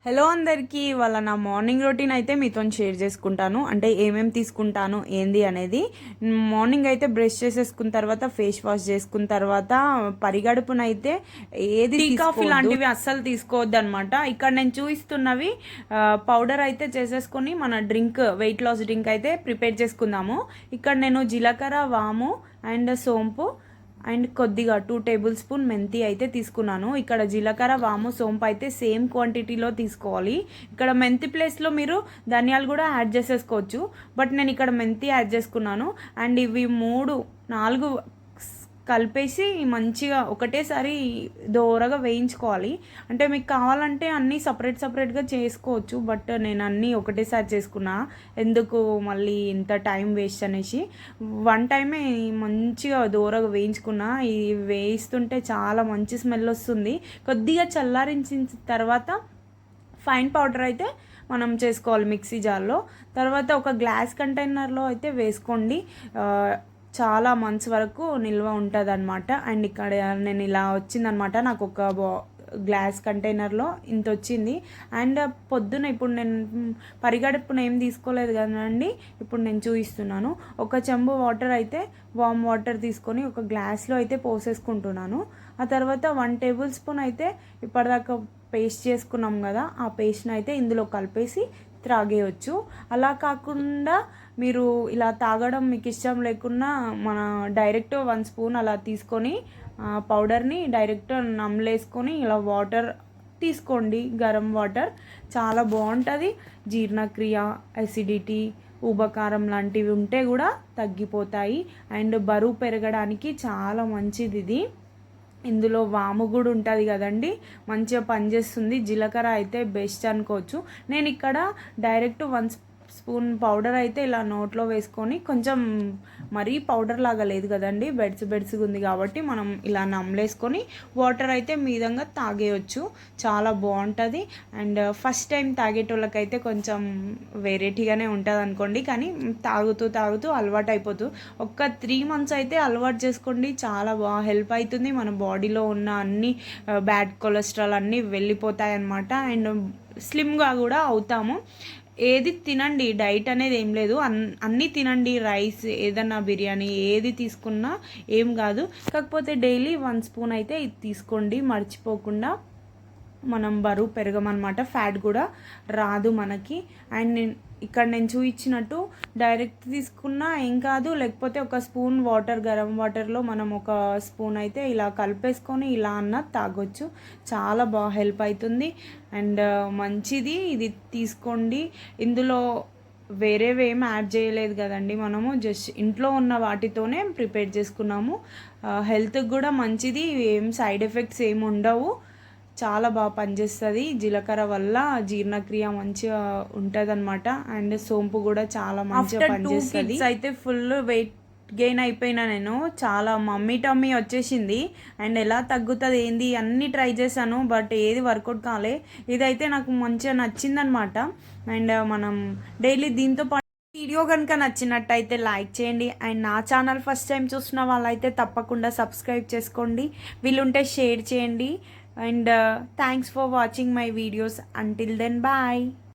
Hello అందరికీ, వాళ్ళ నా మార్నింగ్ రొటీన్ అయితే మీతో షేర్ చేసుకుంటాను. అంటే ఏమేమి తీసుకుంటాను ఏంది అనేది. మార్నింగ్ అయితే బ్రష్ చేసేసుకున్న తర్వాత ఫేస్ వాష్ చేసుకున్న తర్వాత పరిగడుపునైతే ఏది టీ కాఫీ లాంటివి అస్సలు తీసుకోవద్దు అనమాట. ఇక్కడ నేను చూపిస్తున్నవి పౌడర్ అయితే చేసేసుకొని మన డ్రింక్, వెయిట్ లాస్ డ్రింక్ అయితే ప్రిపేర్ చేసుకుందాము. ఇక్కడ నేను జీలకర్ర, వాము అండ్ సోంపు అండ్ కొద్దిగా 2 టేబుల్ స్పూన్ మెంతి అయితే తీసుకున్నాను. ఇక్కడ జీలకర్ర, వాము, సోంపు అయితే సేమ్ క్వాంటిటీలో తీసుకోవాలి. ఇక్కడ మెంతి ప్లేస్లో మీరు ధనియాలు కూడా యాడ్ చేసేసుకోవచ్చు, బట్ నేను ఇక్కడ మెంతి యాడ్ చేసుకున్నాను. అండ్ ఇవి 3, 4 కలిపేసి మంచిగా ఒకటేసారి దోరగా వేయించుకోవాలి. అంటే మీకు కావాలంటే అన్నీ సపరేట్గా చేసుకోవచ్చు, బట్ నేను అన్నీ ఒకటేసారి చేసుకున్నా, ఎందుకు మళ్ళీ ఇంత టైం వేస్ట్ అనేసి 1 టైమే మంచిగా దోరగా వేయించుకున్నా. ఇది వేయిస్తుంటే చాలా మంచి స్మెల్ వస్తుంది. కొద్దిగా చల్లారించిన తర్వాత ఫైన్ పౌడర్ అయితే మనం చేసుకోవాలి మిక్సీ జార్లో. తర్వాత ఒక గ్లాస్ కంటైనర్లో అయితే వేసుకోండి, చాలా మంత్స్ వరకు నిల్వ ఉంటుంది అనమాట. అండ్ ఇక్కడ నేను ఇలా వచ్చిందనమాట, నాకు ఒక గ్లాస్ కంటైనర్లో ఇంత వచ్చింది. అండ్ పొద్దున ఇప్పుడు నేను పరిగడుపున ఏం తీసుకోలేదు కదండి, ఇప్పుడు నేను చూపిస్తున్నాను. ఒక చెంబు వాటర్ అయితే వామ్ వాటర్ తీసుకొని ఒక గ్లాస్లో అయితే పోసేసుకుంటున్నాను. ఆ తర్వాత 1 టేబుల్ స్పూన్ అయితే ఇప్పటిదాకా పేస్ట్ చేసుకున్నాం కదా, ఆ పేస్ట్ని అయితే ఇందులో కలిపేసి త్రాగేయచ్చు. అలా కాకుండా మీరు ఇలా తాగడం మీకు ఇష్టం లేకున్నా మన డైరెక్ట్ 1 స్పూన్ అలా తీసుకొని పౌడర్ని డైరెక్ట్ నమ్మలేసుకొని ఇలా వాటర్ తీసుకోండి, గరం వాటర్. చాలా బాగుంటుంది. జీర్ణక్రియ, అసిడిటీ, ఊబకారం లాంటివి ఉంటే కూడా తగ్గిపోతాయి. అండ్ బరువు పెరగడానికి చాలా మంచిది ఇది. ఇందులో వాము కూడా ఉంటుంది కదండి, మంచిగా పనిచేస్తుంది. జీలకర్ర అయితే బెస్ట్ అనుకోవచ్చు. నేను ఇక్కడ డైరెక్ట్ 1 స్పూన్ పౌడర్ అయితే ఇలా నోట్లో వేసుకొని, కొంచెం మరీ పౌడర్ లాగా లేదు కదండి, బెడ్స్గా ఉంది కాబట్టి మనం ఇలా నమ్మలేసుకొని వాటర్ అయితే మీదంగా తాగేయచ్చు. చాలా బాగుంటుంది. అండ్ ఫస్ట్ టైం తాగేటోళ్ళకైతే కొంచెం వెరైటీగానే ఉంటుంది అనుకోండి, కానీ తాగుతూ అలవాటు అయిపోతుంది. ఒక్క 3 మంత్స్ అయితే అలవాటు చేసుకోండి, చాలా బాగా హెల్ప్ అవుతుంది. మన బాడీలో ఉన్న అన్ని బ్యాడ్ కొలెస్ట్రాల్ అన్నీ వెళ్ళిపోతాయి అన్నమాట. అండ్ స్లిమ్గా కూడా అవుతాము. ఏది తినండి, డైట్ అనేది ఏం లేదు, అన్నీ తినండి. రైస్, ఏదన్నా బిర్యానీ ఏది తీసుకున్నా ఏం కాదు. కాకపోతే డైలీ 1 స్పూన్ అయితే ఇది తీసుకోండి మర్చిపోకుండా. మనం బరువు పెరగమన్నమాట, ఫ్యాట్ కూడా రాదు మనకి. అండ్ ఇక్కడ నేను చూపించినట్టు డైరెక్ట్ తీసుకున్నా ఏం కాదు, లేకపోతే ఒక స్పూన్ వాటర్, గరం వాటర్లో మనం ఒక స్పూన్ అయితే ఇలా కలిపేసుకొని ఇలా అన్న తాగొచ్చు. చాలా బాగా హెల్ప్ అవుతుంది అండ్ మంచిది. ఇది తీసుకోండి. ఇందులో వేరేవి ఏం యాడ్ చేయలేదు కదండి, మనము జస్ట్ ఇంట్లో ఉన్న వాటితోనే ప్రిపేర్ చేసుకున్నాము. హెల్త్కి కూడా మంచిది, ఏం సైడ్ ఎఫెక్ట్స్ ఏమి ఉండవు. చాలా బాగా పనిచేస్తుంది. జీలకర్ర వల్ల జీర్ణక్రియ మంచిగా ఉంటుంది అనమాట. అండ్ సోంపు కూడా చాలా మంచిగా పనిచేస్తుంది. అయితే ఫుల్ వెయిట్ గెయిన్ అయిపోయినా నేను, చాలా మమ్మీ టమ్మీ వచ్చేసింది. అండ్ ఎలా తగ్గుతుంది ఏంది అన్నీ ట్రై చేశాను, బట్ ఏది వర్కౌట్ కాలే. ఇదైతే నాకు మంచిగా నచ్చిందనమాట. అండ్ మనం డైలీ దీంతో పాటు వీడియో కనుక నచ్చినట్టయితే లైక్ చేయండి. అండ్ నా ఛానల్ ఫస్ట్ టైం చూసిన వాళ్ళైతే తప్పకుండా సబ్స్క్రైబ్ చేసుకోండి, వీలుంటే షేర్ చేయండి. And thanks for watching my videos. Until then, bye.